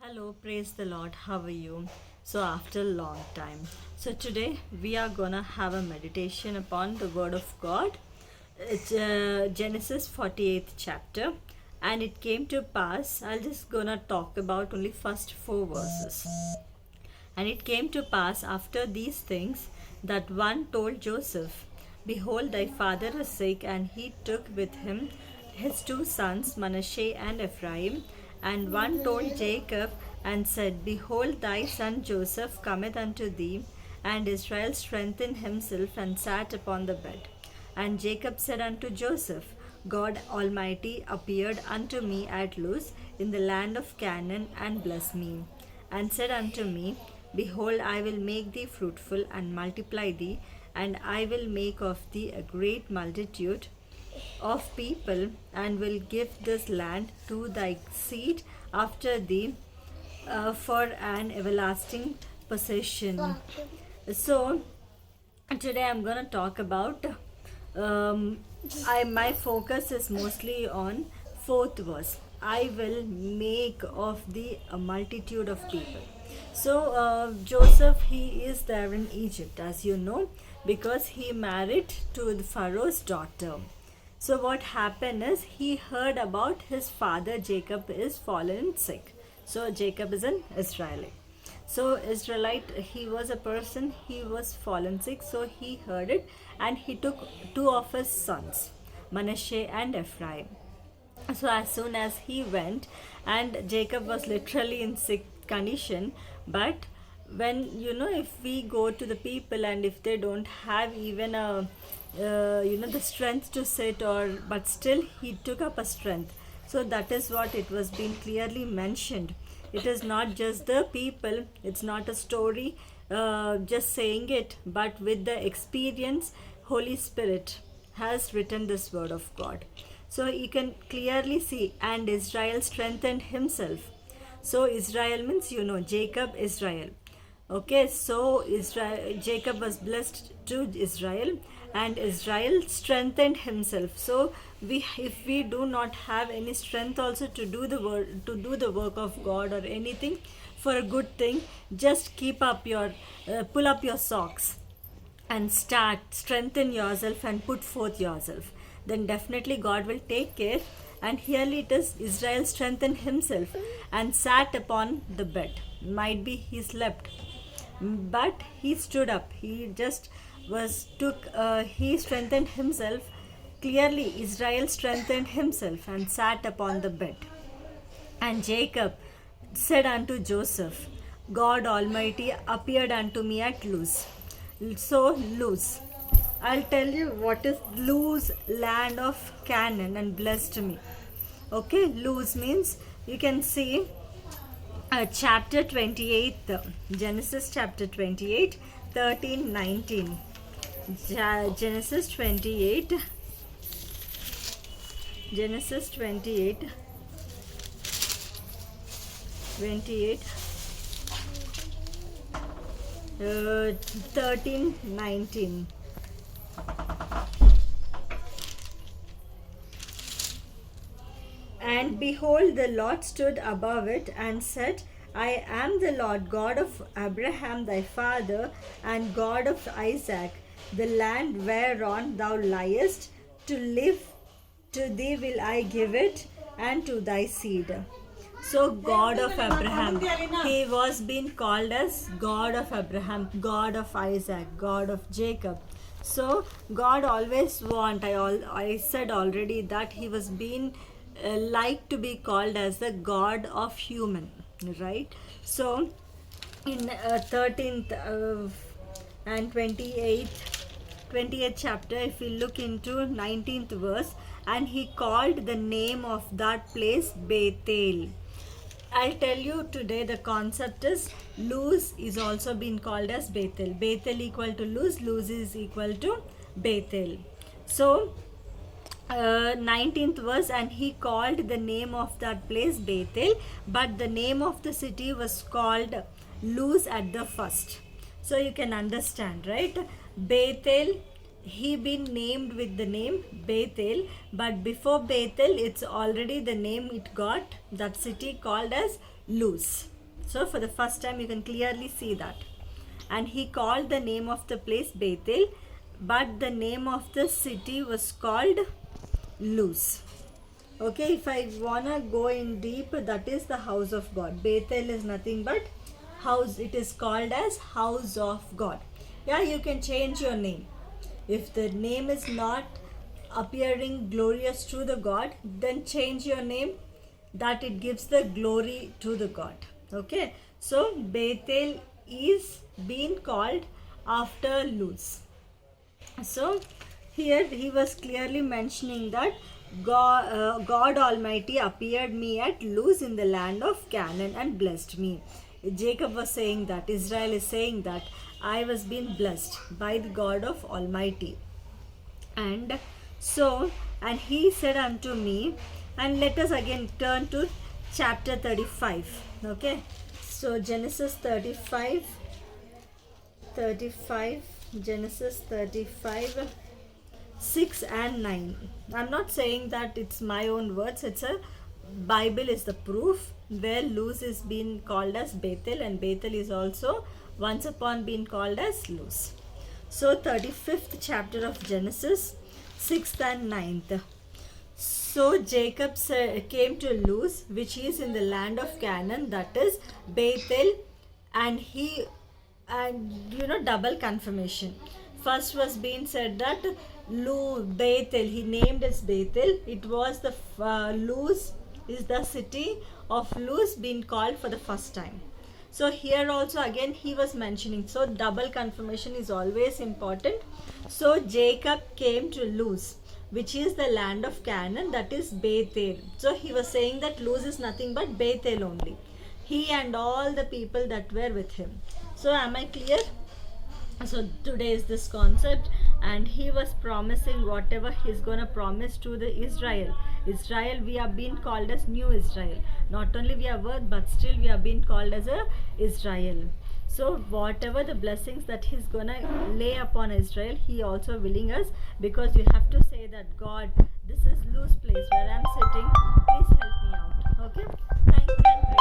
Hello, praise the Lord. How are you? So, after a long time. So, today we are gonna have a meditation upon the Word of God. It's Genesis 48th chapter, and it came to pass. I'll just gonna talk about only first four verses. And it came to pass after these things that one told Joseph, Behold, thy father is sick, and he took with him his two sons, Manasseh and Ephraim. And one told Jacob and said, Behold, thy son Joseph cometh unto thee. And Israel strengthened himself and sat upon the bed. And Jacob said unto Joseph, God Almighty appeared unto me at Luz in the land of Canaan, and blessed me, and said unto me, Behold, I will make thee fruitful and multiply thee, and I will make of thee a great multitude of people, and will give this land to thy seed after thee for an everlasting possession. So, today I'm going to talk about my focus is mostly on fourth verse. I will make of the a multitude of people. So Joseph, he is there in Egypt, as you know, because he married to the Pharaoh's daughter. So what happened is he heard about his father Jacob is fallen sick. So Jacob is an Israelite. So Israelite, he was a person, he was fallen sick, so he heard it, and he took two of his sons, Manasseh and Ephraim. So as soon as he went, and Jacob was literally in sick condition, but when if we go to the people and if they don't have even a the strength to sit, or but still he took up a strength. So that is what it was being clearly mentioned. It is not just the people, it's not a story just saying it, but with the experience, Holy Spirit has written this word of God. So you can clearly see, and Israel strengthened himself. So Israel means, Jacob, Israel. Okay, so Jacob was blessed to Israel, and Israel strengthened himself. So if we do not have any strength also to do the work of God or anything for a good thing, just keep up your pull up your socks and strengthen yourself and put forth yourself, then definitely God will take care. And here it is, Israel strengthened himself and sat upon the bed. Might be he slept, but he stood up. He just he strengthened himself. Clearly Israel strengthened himself and sat upon the bed. And Jacob said unto Joseph, God Almighty appeared unto me at Luz. So Luz, I'll tell you what is Luz, land of Canaan, and blessed me. Okay, Luz means, you can see chapter 28, Genesis chapter 28, 13, 19. Genesis 28, Genesis 28, 28, 13, 19. And behold, the Lord stood above it and said, I am the Lord God of Abraham thy father, and God of Isaac. The land whereon thou liest, to live to thee will I give it, and to thy seed. So God of Abraham, he was being called as God of Abraham, God of Isaac, God of Jacob. So God always I said already that he was being like to be called as the God of human, right? So in 13th and 28th chapter, if we look into 19th verse, and he called the name of that place Bethel. I'll tell you today, the concept is Luz is also being called as Bethel. Bethel equal to Luz, Luz is equal to Bethel. So 19th verse, and he called the name of that place Bethel, but the name of the city was called Luz at the first. So you can understand, right? Bethel, he been named with the name Bethel, but before Bethel, it's already the name it got, that city called as Luz. So for the first time you can clearly see that. And he called the name of the place Bethel, but the name of the city was called Luz. Okay, if I wanna go in deep, that is the house of God. Bethel is nothing but house. It is called as house of God. Yeah, you can change your name. If the name is not appearing glorious to the God, then change your name that it gives the glory to the God. Okay, so Bethel is being called after Luz. So here he was clearly mentioning that God Almighty appeared me at Luz in the land of Canaan and blessed me. Jacob was saying that, Israel is saying that I was being blessed by the God of Almighty. And so, and he said unto me, and let us again turn to chapter 35. Okay, so Genesis 35, Genesis 35, 6 and 9. I'm not saying that it's my own words, it's a Bible is the proof, where Luz is being called as Bethel, and Bethel is also once upon being called as Luz. So 35th chapter of Genesis, 6th and 9th. So Jacob came to Luz, which is in the land of Canaan, that is Bethel, and double confirmation. First was being said that Bethel, he named as Bethel. It was the Luz is the city of Luz being called for the first time. So here also again he was mentioning, so double confirmation is always important. So Jacob came to Luz, which is the land of Canaan, that is Bethel. So he was saying that Luz is nothing but Bethel only, he and all the people that were with him. So am I clear? So today is this concept, and he was promising whatever he's gonna promise to the Israel. We are being called as new Israel. Not only we are worth, but still we are being called as a Israel. So whatever the blessings that he's gonna lay upon Israel, he also willing us, because you have to say that God, this is Luz place where I'm sitting, please help me out. Okay, thank you and praise.